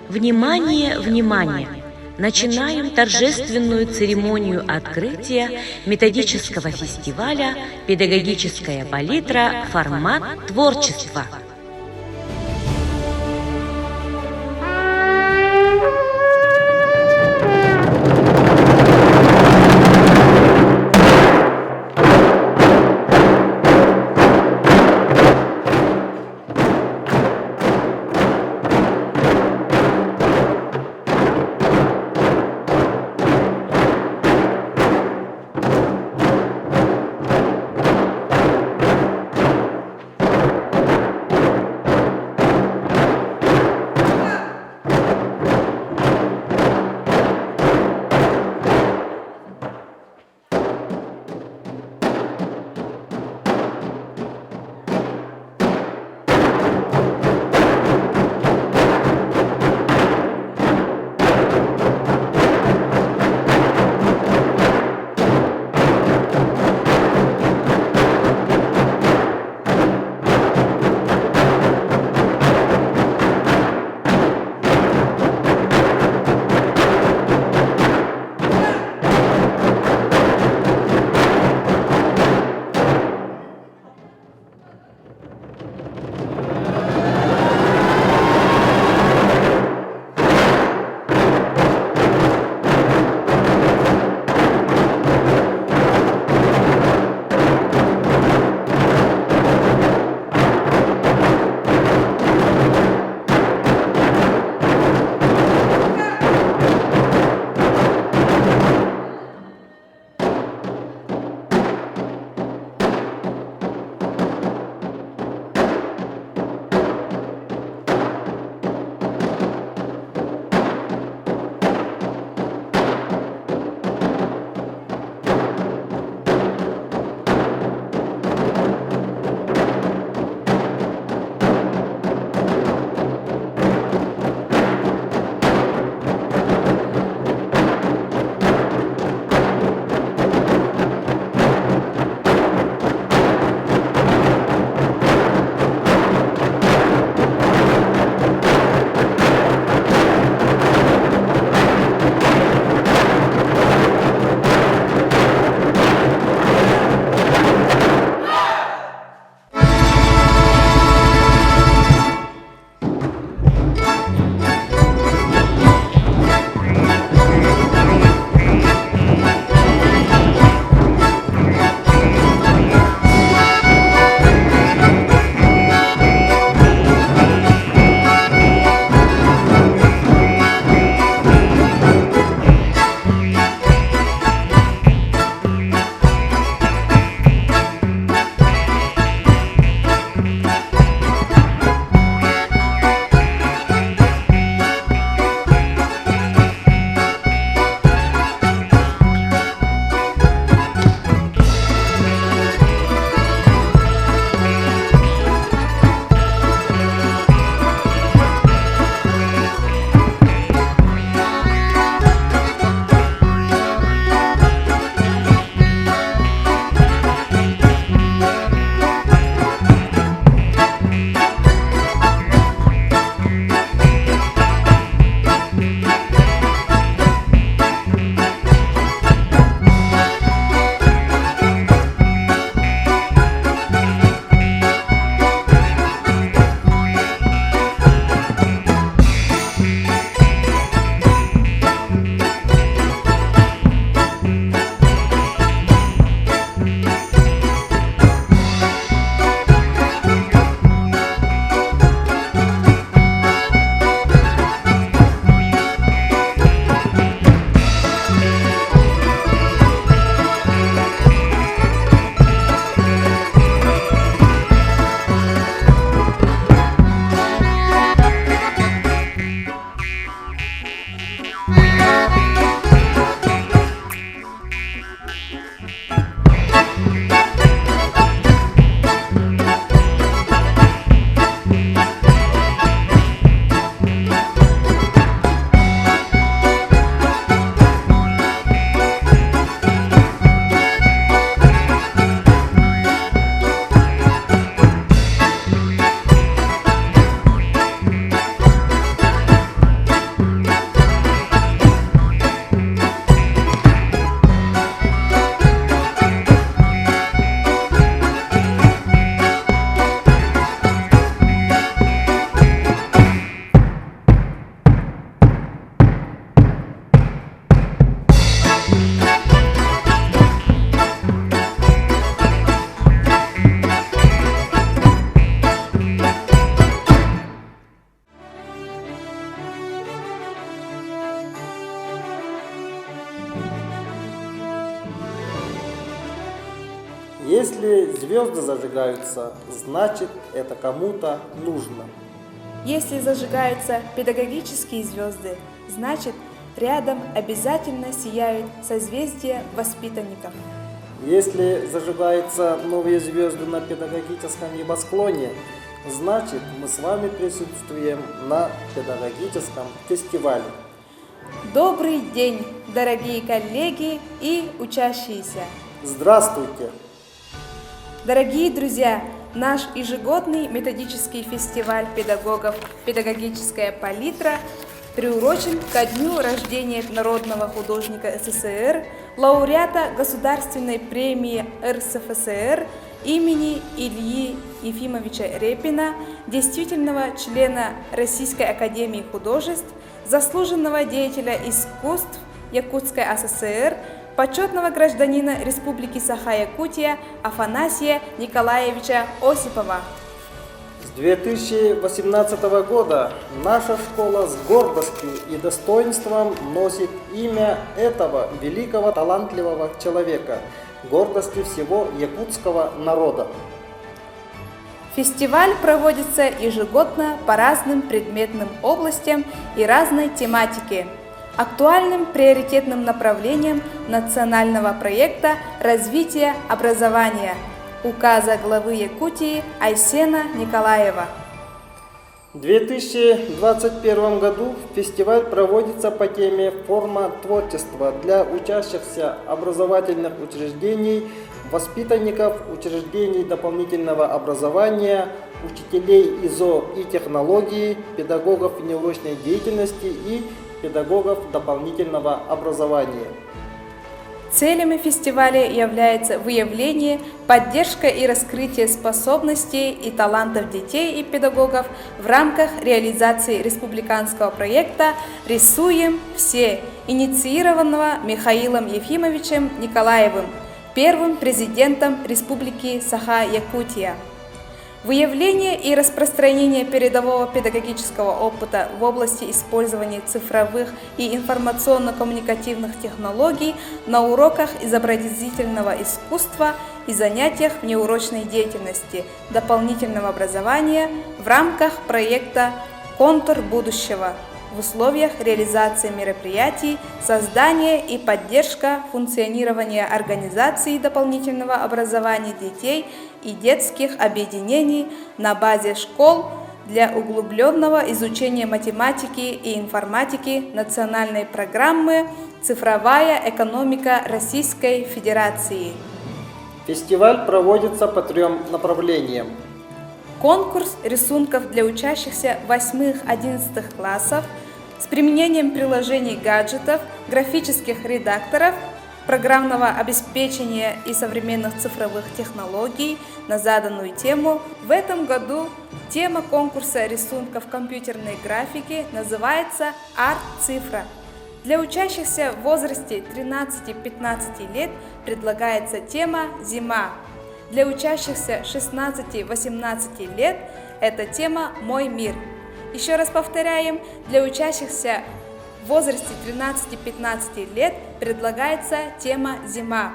Внимание, внимание! Начинаем торжественную церемонию открытия методического фестиваля «Педагогическая палитра. Формат творчества». Если звезды зажигаются, значит это кому-то нужно. Если зажигаются педагогические звезды, значит рядом обязательно сияют созвездия воспитанников. Если зажигаются новые звезды на педагогическом небосклоне, значит мы с вами присутствуем на педагогическом фестивале. Добрый день, дорогие коллеги и учащиеся! Здравствуйте! Дорогие друзья, наш ежегодный методический фестиваль педагогов «Педагогическая палитра» приурочен ко дню рождения народного художника СССР, лауреата Государственной премии РСФСР имени Ильи Ефимовича Репина, действительного члена Российской академии художеств, заслуженного деятеля искусств Якутской ССР, почетного гражданина Республики Саха-Якутия Афанасия Николаевича Осипова. С 2018 года наша школа с гордостью и достоинством носит имя этого великого талантливого человека, гордости всего якутского народа. Фестиваль проводится ежегодно по разным предметным областям и разной тематике. Актуальным приоритетным направлением национального проекта развития образования указа главы Якутии Айсена Николаева. В 2021 году фестиваль проводится по теме «Форма творчества» для учащихся образовательных учреждений, воспитанников учреждений дополнительного образования, учителей ИЗО и технологии, педагогов неурочной деятельности и педагогов дополнительного образования. Целями фестиваля является выявление, поддержка и раскрытие способностей и талантов детей и педагогов в рамках реализации республиканского проекта «Рисуем все», инициированного Михаилом Ефимовичем Николаевым, первым президентом Республики Саха-Якутия. Выявление и распространение передового педагогического опыта в области использования цифровых и информационно-коммуникативных технологий на уроках изобразительного искусства и занятиях внеурочной деятельности дополнительного образования в рамках проекта «Контур будущего» в условиях реализации мероприятий, создания и поддержка функционирования организаций дополнительного образования детей и детских объединений на базе школ для углубленного изучения математики и информатики национальной программы «Цифровая экономика Российской Федерации». Фестиваль проводится по 3 направлениям. Конкурс рисунков для учащихся 8-11 классов с применением приложений гаджетов, графических редакторов, программного обеспечения и современных цифровых технологий на заданную тему. В этом году тема конкурса рисунков компьютерной графики называется «Арт-цифра». Для учащихся в возрасте 13-15 лет предлагается тема «Зима». Для учащихся 16-18 лет это тема «Мой мир». Еще раз повторяем, для учащихся в возрасте 13-15 лет предлагается тема «Зима».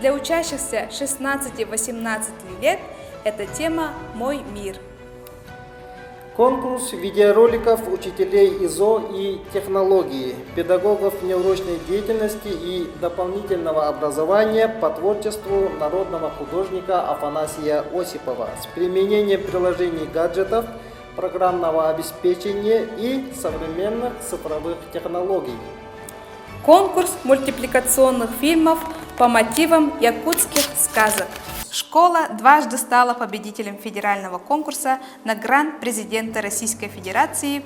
Для учащихся 16-18 лет это тема «Мой мир». Конкурс видеороликов учителей ИЗО и технологии, педагогов неурочной деятельности и дополнительного образования по творчеству народного художника Афанасия Осипова с применением приложений гаджетов, программного обеспечения и современных цифровых технологий. Конкурс мультипликационных фильмов по мотивам якутских сказок. Школа дважды стала победителем федерального конкурса на грант президента Российской Федерации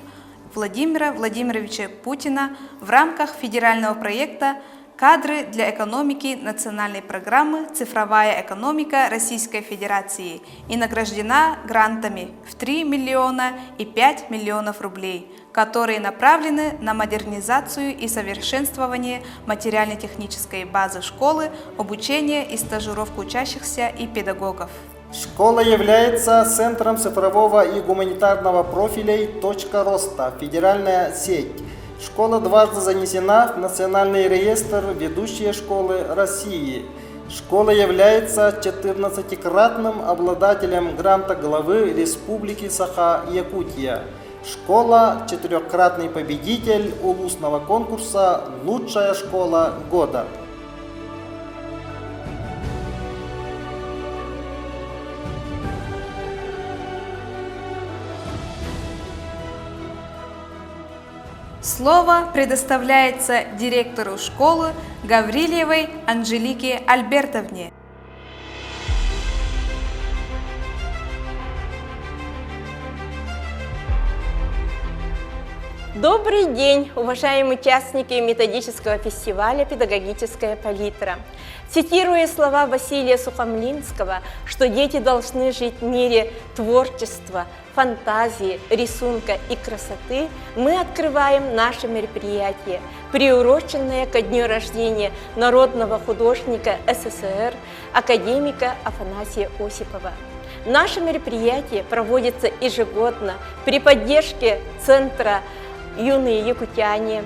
Владимира Владимировича Путина в рамках федерального проекта «Кадры для экономики» национальной программы «Цифровая экономика Российской Федерации» и награждена грантами в 3 миллиона и 5 миллионов рублей, которые направлены на модернизацию и совершенствование материально-технической базы школы, обучение и стажировку учащихся и педагогов. Школа является центром цифрового и гуманитарного профилей «Точка роста», федеральная сеть. Школа дважды занесена в Национальный реестр «Ведущие школы России». Школа является 14-кратным обладателем гранта главы Республики Саха-Якутия. Школа – 4-кратный победитель улусного конкурса «Лучшая школа года». Слово предоставляется директору школы Гаврилевой Анжелике Альбертовне. Добрый день, уважаемые участники методического фестиваля «Педагогическая палитра». Цитируя слова Василия Сухомлинского, что дети должны жить в мире творчества, фантазии, рисунка и красоты, мы открываем наше мероприятие, приуроченное ко дню рождения народного художника СССР, академика Афанасия Осипова. Наше мероприятие проводится ежегодно при поддержке Центра «Юные якутяне»,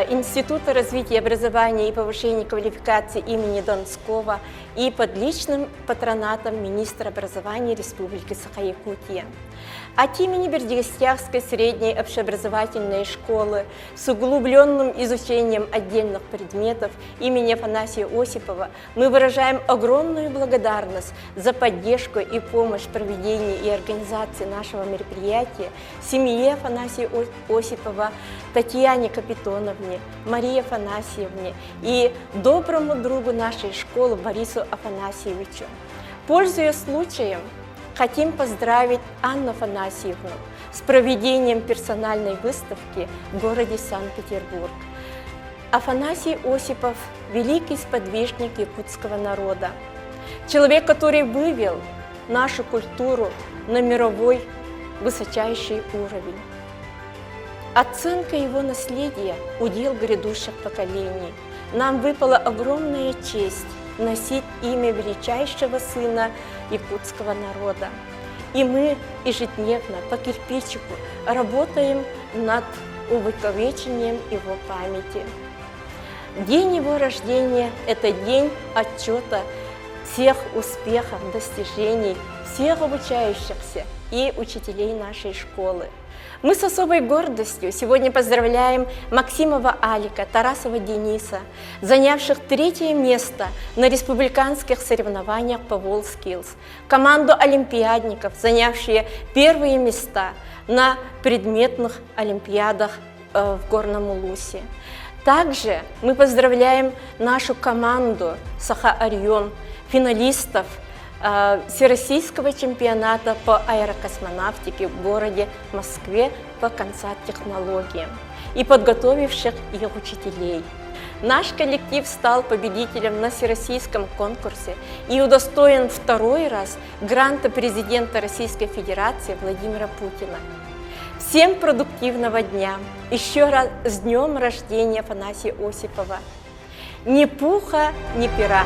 Института развития образования и повышения квалификации имени Донского и под личным патронатом министра образования Республики Саха-Якутия. От имени Бердыгостягской средней общеобразовательной школы с углубленным изучением отдельных предметов имени Афанасия Осипова мы выражаем огромную благодарность за поддержку и помощь в проведении и организации нашего мероприятия семье Афанасия Осипова, Татьяне Капитоновне, Марии Афанасьевне и доброму другу нашей школы Борису Афанасьевичу. Пользуясь случаем, хотим поздравить Анну Афанасьевну с проведением персональной выставки в городе Санкт-Петербург. Афанасий Осипов – великий сподвижник якутского народа, человек, который вывел нашу культуру на мировой высочайший уровень. Оценка его наследия – удел грядущих поколений. Нам выпала огромная честь носить имя величайшего сына якутского народа. И мы ежедневно по кирпичику работаем над увековечением его памяти. День его рождения – это день отчета всех успехов, достижений, всех обучающихся и учителей нашей школы. Мы с особой гордостью сегодня поздравляем Максимова Алика, Тарасова Дениса, занявших 3-е место на республиканских соревнованиях по WorldSkills, команду олимпиадников, занявшие 1-е места на предметных олимпиадах в Горном Улусе. Также мы поздравляем нашу команду Саха-Орион, финалистов Всероссийского чемпионата по аэрокосмонавтике в городе Москве по концерт-технологиям и подготовивших их учителей. Наш коллектив стал победителем на всероссийском конкурсе и удостоен 2-й раз гранта президента Российской Федерации Владимира Путина. Всем продуктивного дня! Еще раз с днем рождения Афанасия Осипова! Ни пуха, ни пера!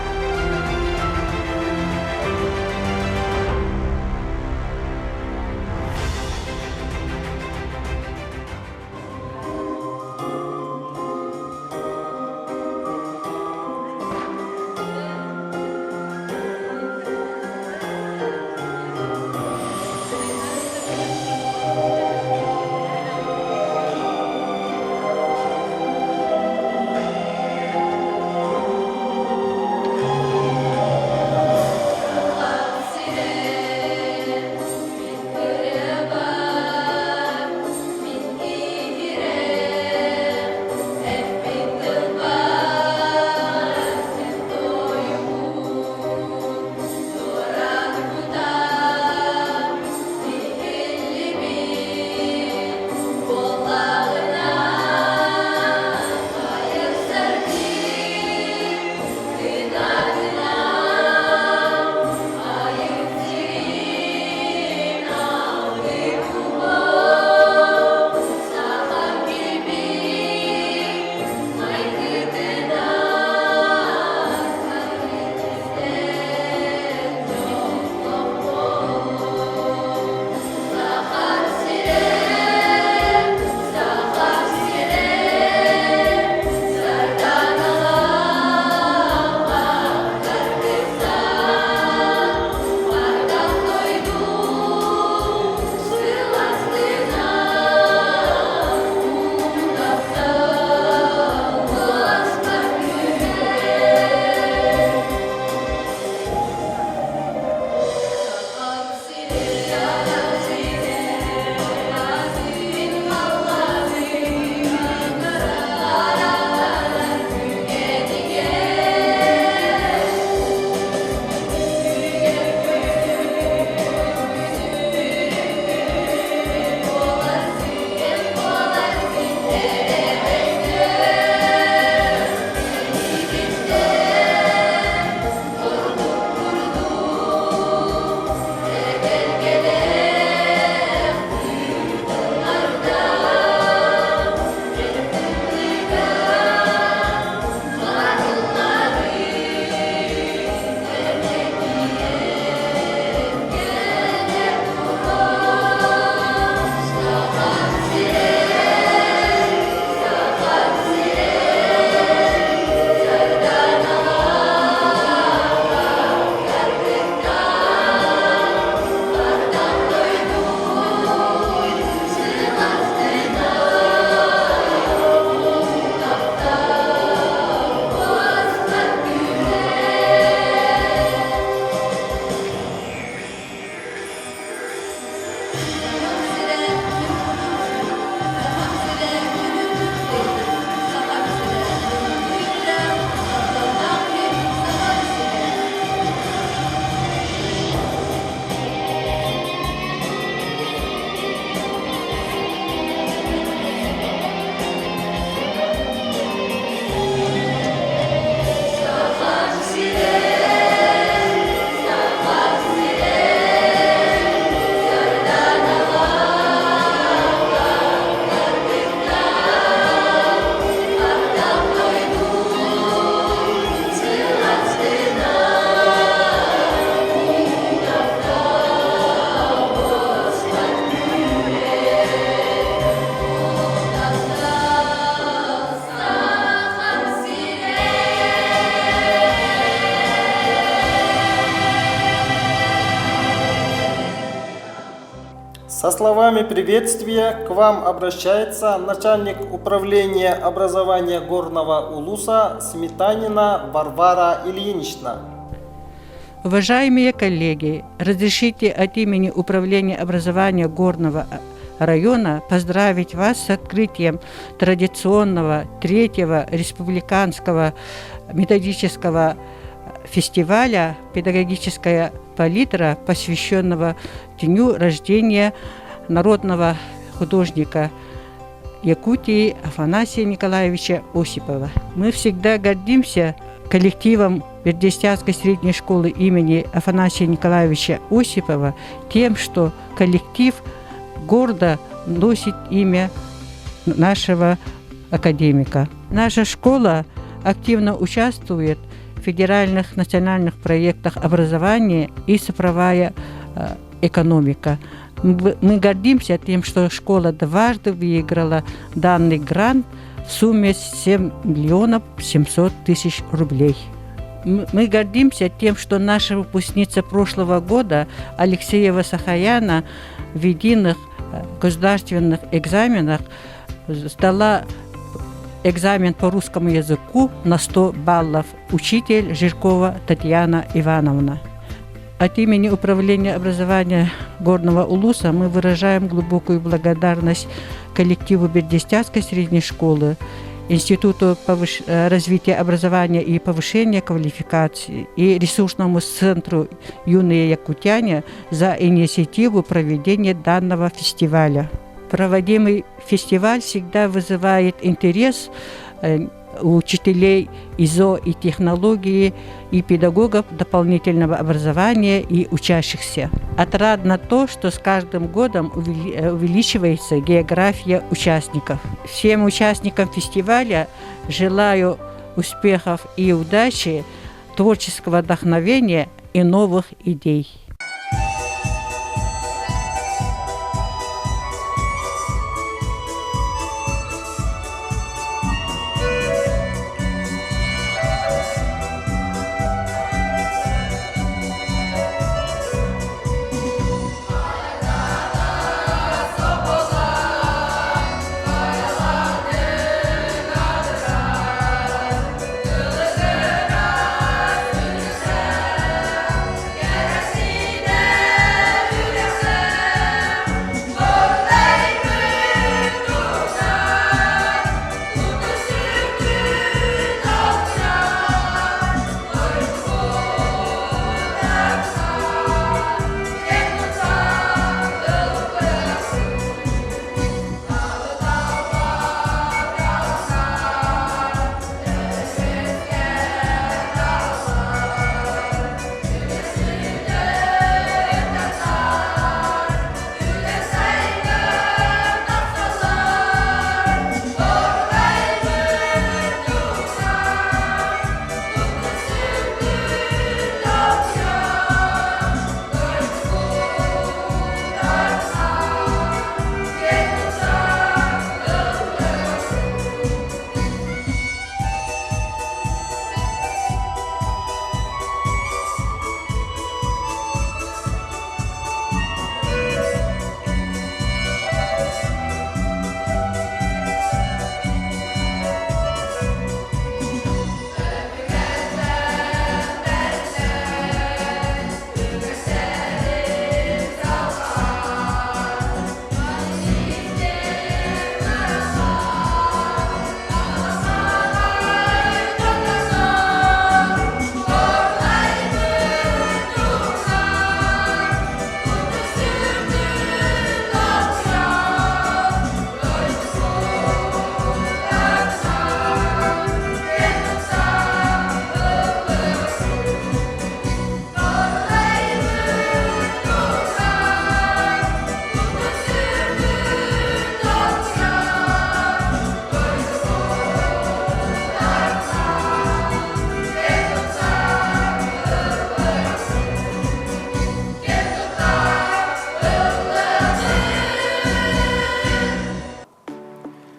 Со словами приветствия к вам обращается начальник управления образования Горного Улуса Сметанина Варвара Ильинична. Уважаемые коллеги, разрешите от имени Управления образования Горного района поздравить вас с открытием традиционного 3-го республиканского методического фестиваля «Педагогическая палитра», посвященного дню рождения народного художника Якутии Афанасия Николаевича Осипова. Мы всегда гордимся коллективом Бердянской средней школы имени Афанасия Николаевича Осипова тем, что коллектив гордо носит имя нашего академика. Наша школа активно участвует в федеральных национальных проектах образования и цифровая экономика. Мы гордимся тем, что школа дважды выиграла данный грант в сумме 7 700 000 рублей. Мы гордимся тем, что наша выпускница прошлого года Алексеева Сахаяна в единых государственных экзаменах сдала экзамен по русскому языку на 100 баллов. Учитель Жиркова Татьяна Ивановна. От имени Управления образования Горного Улуса мы выражаем глубокую благодарность коллективу Бердянской средней школы, Институту развития образования и повышения квалификации и ресурсному центру «Юные якутяне» за инициативу проведения данного фестиваля. Проводимый фестиваль всегда вызывает интерес у учителей ИЗО и технологии, и педагогов дополнительного образования и учащихся. Отрадно то, что с каждым годом увеличивается география участников. Всем участникам фестиваля желаю успехов и удачи, творческого вдохновения и новых идей.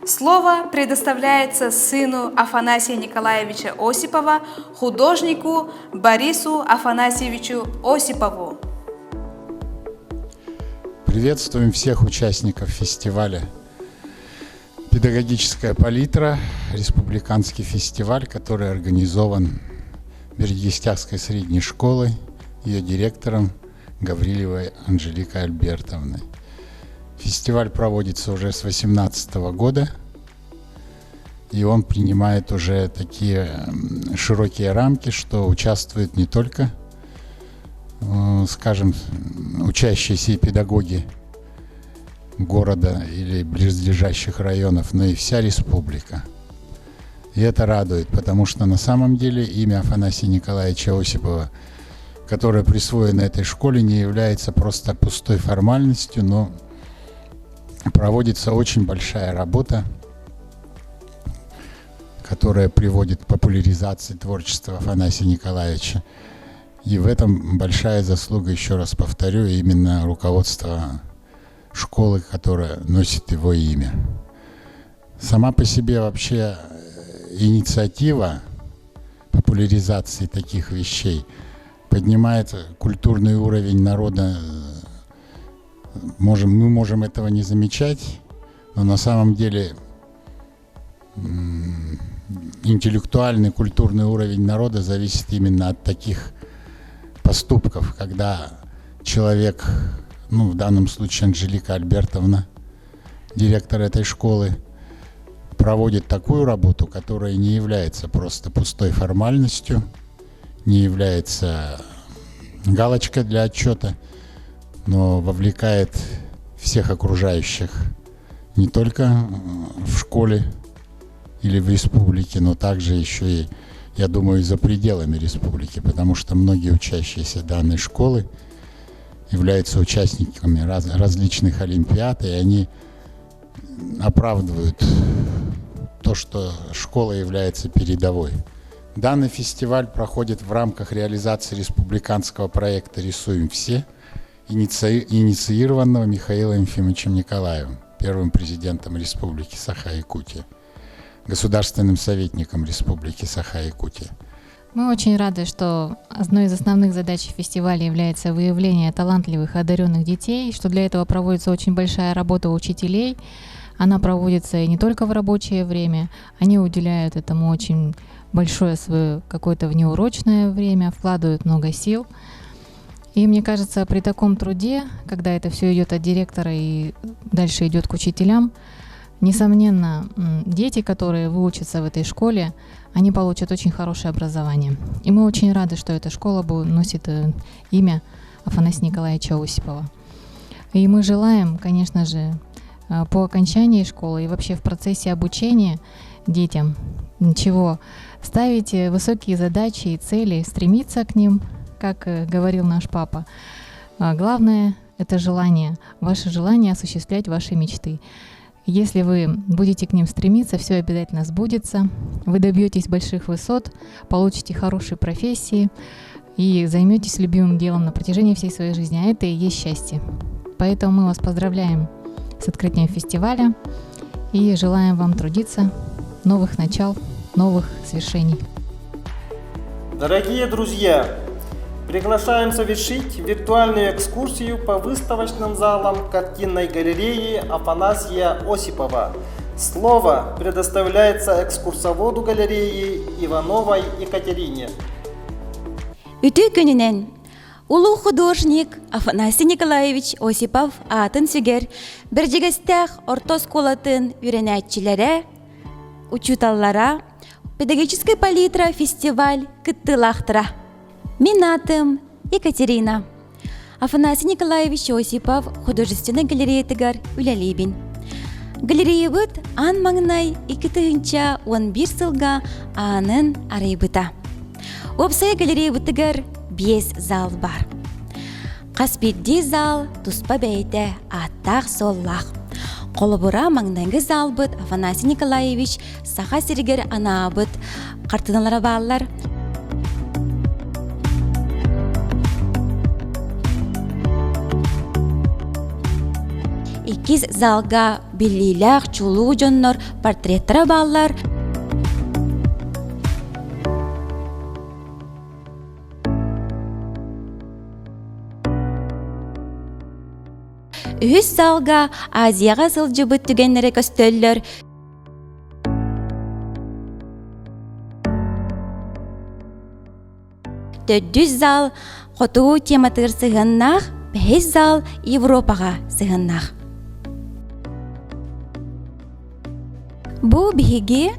Слово предоставляется сыну Афанасия Николаевича Осипова, художнику Борису Афанасьевичу Осипову. Приветствуем всех участников фестиваля «Педагогическая палитра», республиканский фестиваль, который организован Бердьестягской средней школой, ее директором Гаврилевой Анжеликой Альбертовной. Фестиваль проводится уже с 2018 года, и он принимает уже такие широкие рамки, что участвуют не только, скажем, учащиеся педагоги города или близлежащих районов, но и вся республика. И это радует, потому что на самом деле имя Афанасия Николаевича Осипова, которое присвоено этой школе, не является просто пустой формальностью, но проводится очень большая работа, которая приводит к популяризации творчества Афанасия Николаевича. И в этом большая заслуга, еще раз повторю, именно руководства школы, которая носит его имя. Сама по себе вообще инициатива популяризации таких вещей поднимает культурный уровень народа. Мы можем этого не замечать, но на самом деле интеллектуальный, культурный уровень народа зависит именно от таких поступков, когда человек, в данном случае Анжелика Альбертовна, директор этой школы, проводит такую работу, которая не является просто пустой формальностью, не является галочкой для отчета, но вовлекает всех окружающих не только в школе или в республике, но также еще и, я думаю, за пределами республики, потому что многие учащиеся данной школы являются участниками различных олимпиад, и они оправдывают то, что школа является передовой. Данный фестиваль проходит в рамках реализации республиканского проекта «Рисуем все», инициированного Михаилом Ефимовичем Николаевым, первым президентом Республики Саха-Якутия, государственным советником Республики Саха-Якутия. Мы очень рады, что одной из основных задач фестиваля является выявление талантливых и одаренных детей, что для этого проводится очень большая работа учителей. Она проводится и не только в рабочее время, они уделяют этому очень большое свое какое-то внеурочное время, вкладывают много сил. И мне кажется, при таком труде, когда это все идет от директора и дальше идет к учителям, несомненно, дети, которые выучатся в этой школе, они получат очень хорошее образование. И мы очень рады, что эта школа носит имя Афанасия Николаевича Осипова. И мы желаем, конечно же, по окончании школы и вообще в процессе обучения детям чего? Ставить высокие задачи и цели, стремиться к ним, как говорил наш папа. Главное – это желание, ваше желание осуществлять ваши мечты. Если вы будете к ним стремиться, все обязательно сбудется, вы добьетесь больших высот, получите хорошие профессии и займетесь любимым делом на протяжении всей своей жизни, а это и есть счастье. Поэтому мы вас поздравляем с открытием фестиваля и желаем вам трудиться, новых начал, новых свершений. Дорогие друзья, приглашаем совершить виртуальную экскурсию по выставочным залам картинной галереи Афанасия Осипова. Слово предоставляется экскурсоводу галереи Ивановой Екатерине. Үтү күнүнен улуу художник Афанасий Николаевич Осипов атын сүгер Бердьегестяг орто школатын үйрөнәтчиләре, учуталлара «Педагогическая палитра» фестиваль кыттылахтыра. Мен атым Екатерина. Афанасий Николаевич Осипов художественный галереятыгар үләлейбин. Галереябыт ан маңнай 2011 сылга анын арайбыта. Опсай галереябытыгар 5 зал бар. Қаспетде зал туспа бәйті аттақ соллақ. Қолыбыра маңнайғы зал бұд Афанасий Николаевич саха сиргер анабыт қартыналары баллар. Икиз залга биллилях чулу жоннор портреттара баллар. үһүс залга Азияга сылжыбыт түгеннере көстөллөр. Төдүс зал хотуу тематыр сыгыннах, бәйс зал Европага сыгыннах. Бу биһиги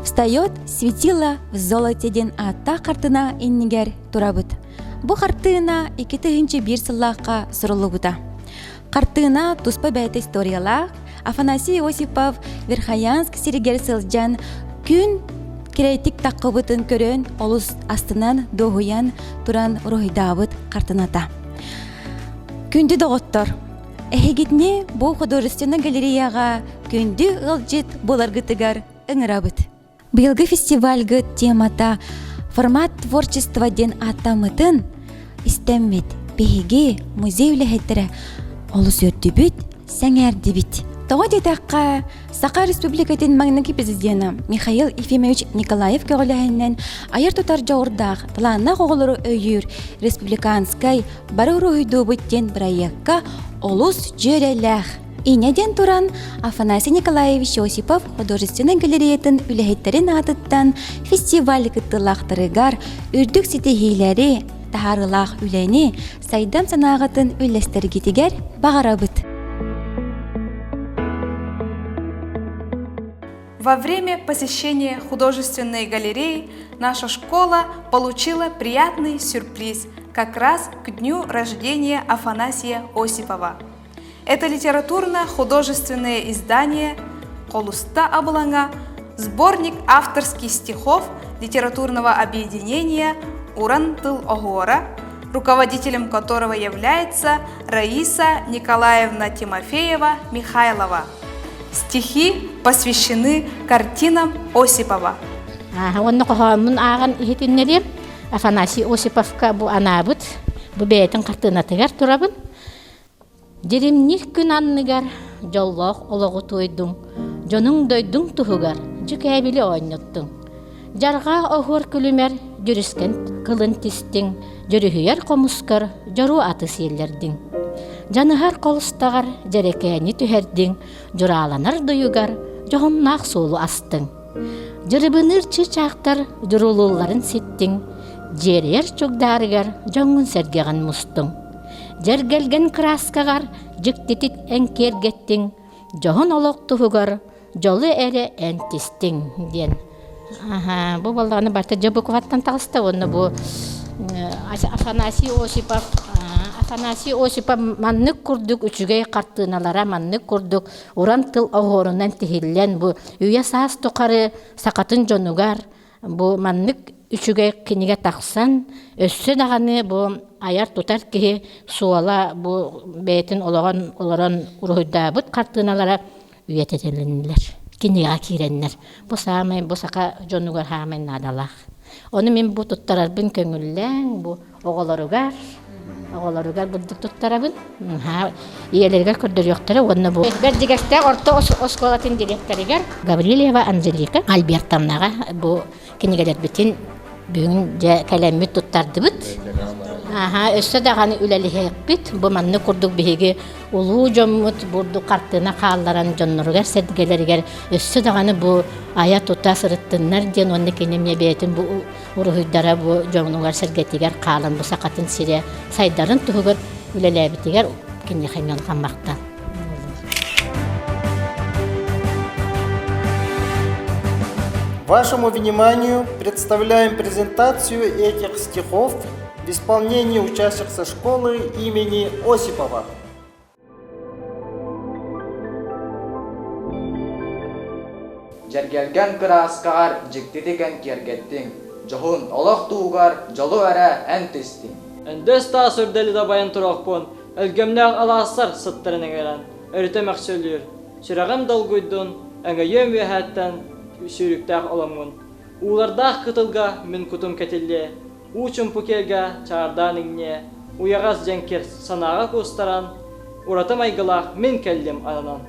встает светило в золотеден атта картына иннигер турабыт. Бу картына 2001 сыллакка сурулубута. Картына туспа бәйт историялар Афанасий Осипов Верхоянск сиригер сылжан күн креатик таккыбытын көрөн олус астынан догуян туран рухидабыт картыната. Күндү доготтор. Эхигитне бу художественный галереяга күндү ылжыт боларгытыгар ыңырабыт. Быйылгы фестивальгы темата формат творчества ден атамытын истеммет беги музей үлэхеттере олус өттүбүт сәңәрдибит. Тоғы детаққа Сақа Республикатын маңныки президенті Михаил Ефимович Николаев көгіліхінен айыр тұтар жауырдақ таланна қоғылыры өйір республиканскай бары ұройду бүттен проектқа олус жөреләқ. Инеден туран Афанасий Николаевич Осипов художественный галереятын үләхеттерін атыттан фестиваль кыттылақтырыгар үрдік сетехейлері тахарылақ үләне сайдам санағытын үләстергетігер бағарабыт. Во время посещения художественной галереи наша школа получила приятный сюрприз как раз к дню рождения Афанасия Осипова. Это литературно-художественное издание «Колуста Абылаңа», сборник авторских стихов литературного объединения «Уран тыл огора», руководителем которого является Раиса Николаевна Тимофеева-Михайлова. Стихи посвящены картинам Осипова. Афанасий Осиповка бу анабыт, бу бейтин картынатыгар турабын. Деремних күн анныгар, жоллох ологу туйдум, жонуң дойдуң туһугар, жүкәбиле ойноттуң. Жарга огор күлүмер, жүрүскен кылын тистиң, жүрүхүйер комускар, жору аты сиелердиң. Жаныгар колустагар, жерекени түһердиң, жураланар дуюгар, жохомнах соолу астың. Жырыбыныр чычактар, журулууларын ситтиң, жерер чугдарыгар, жоңун сергеген мустың. Жергелген краскагар, жыктетит энкергеттиң, жохон олок туһугар, жолу эре энтистиң, ден. Бу балданы барта жабы куваттан тагыста, оны бу Афанасий Осипов маннык курдук үчүгей картыналара маннык курдук уран тыл огорунан тихиллен бу үйе саас токары сакатын жонугар бу маннык үчүгей киниге таксан өссө даганы бу аяр тутар кихи суала бу бетин ологон олорон уройдабыт картыналара үйететелинлер киниге киреннер бу самай бу сака жонугар хамен надалах. Оны мен бу туттарарбын көңүлләң бу оголоругар буддук туттарабын. Иелерге көрдөр жоктары онны бу. Бер дигекте орто осколатын директоригер Гаврилева Анжелика Альбертовнага бу кинигелер битин бүгүн же калемми туттардыбыт. Өссө даганы үлелихек бит. Бу манны курдук биһиги улуу жоммут бурду картына каалларан жонноргар сетгелергер өссө даганы бу ая тута сырыттыннар ден онны кинемне бетин бу урухуйдара бу жомнугар сергетигер каалан бу сакатын сире сайдарын тугур үлелебитигер кине хемел каммакта. Вашему вниманию представляем презентацию этих стихов в исполнении учащихся школы имени Осипова. Жергелген краскагар жиктетеген кергеттиң, жохун олох туугар жолу эре энтистиң. Эндеста сүрдели да баян туракпын, элгемнәң аласар сыттырының эрен, өртемәк сөйлер. Сүрәгәм далгуйдун, әңгәйем вехәттән сүрүктәк оламын. Улардах кытылга мен кутум кетилле, учым пукелга чардан иңне, уягас жеңкер санага кустаран, уратым айгылах мен келдим ананан.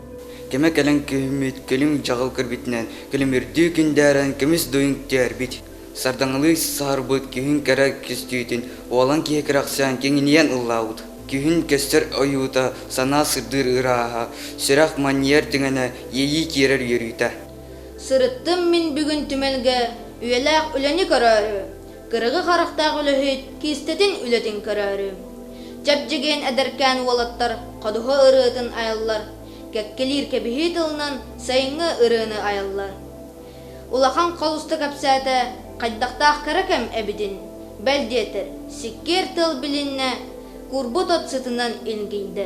Кеме келен кемит, келим жағыл кірбітінен, келим үрді күндәрін, кеміс дойын тер бит. Сардаңылы сарбыт, күйін кәрі күстейтін, оғалан кие кірақсан, кеңінен ұллауд. Күхін кестер ойута сана сырдыр ыраха, сүрақ маньер тіңіне ейі керер ерүйті. Сырыттым мен бүгін түмелге, үйеләқ үләні көрәрі. Кырығы қарақтағы үлөхет, кестетін үлетін көрәрі. Жабжеген әдіркен олаттар, қадуға ұрытын айаллар. Кәккелер кәбіхет ылынан сайыңы ұрыны айаллар. Улахан қалусты кәпсәті, қайдақтақ кәрәкәм әбідін. Бәлдетір, сиккер тыл білінне, курбут отсытынан елгейді.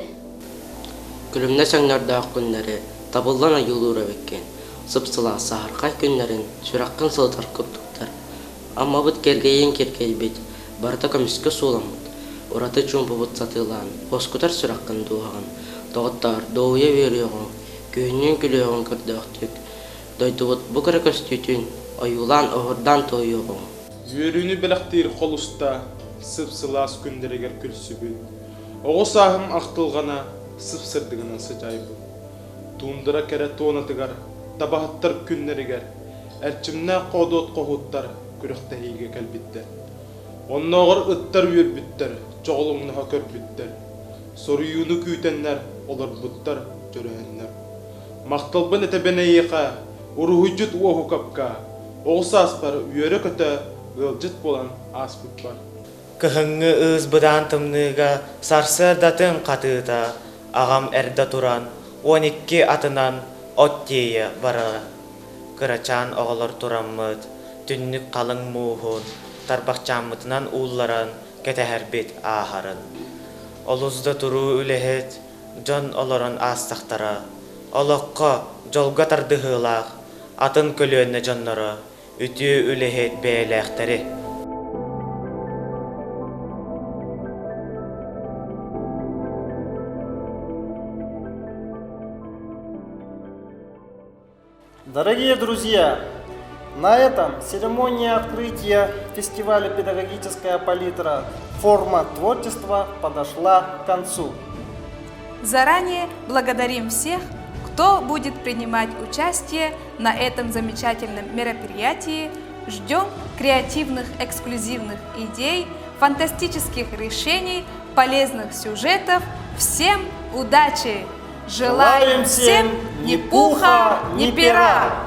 Күлімді сәңнердақ күнлері табылдан айылуыр өбеккен. Сыпсыла сахарқай күнлерін сүраққын сылытар күптіктер. Amma bud kergeyen kerkelbet, barta kamiske solamut. Orata çumpu bud satılan, oskutar sürakkın doğağın. Doğuttar, doğuya veriyorun, köyünün külüyorun kırdağıtık. Daydı bud bu kara köstütün, ayulan oğurdan toyuyorun. Yörünü belaktir kolusta, sıpsılas gündereger külsübül. Oğu sahım aktılgana, sıpsırdığının sıcaybu. Tundura kere tonatıgar, tabahattar gündereger. Erçimne kodot kohuttar, күрәхтәһиге кәлбиттер. Онногыр ыттар үрбиттер, жоғлыңны хөкөрбиттер. Соруюны күйтеннәр, олар буттар, жөрәһеннәр. Макталбын этебенейеқа, урухуҗут уохукапка. Олсаспар үйөрө көтө, ылжыт болан аспыт бар. Кыһыңы ыз быдан тымныга сарсырдатын катыта, агам эрдә туран, 12 атынан оттие бара. Кырачан оғлар тураммыт. Түннік қалың мұғын, тарбақчамытынан ұлларан, кәтәхәрбет ағарын. Олызды тұру үләхет, жон оларын астақтара. Олыққа жолға тардығылақ, атын көлөні жонлары, үті үләхет бәйләқтері. Дорогие друзья, на этом церемония открытия фестиваля «Педагогическая палитра. Форма творчества» подошла к концу. Заранее благодарим всех, кто будет принимать участие на этом замечательном мероприятии. Ждем креативных, эксклюзивных идей, фантастических решений, полезных сюжетов. Всем удачи! Желаем всем ни пуха, ни пера!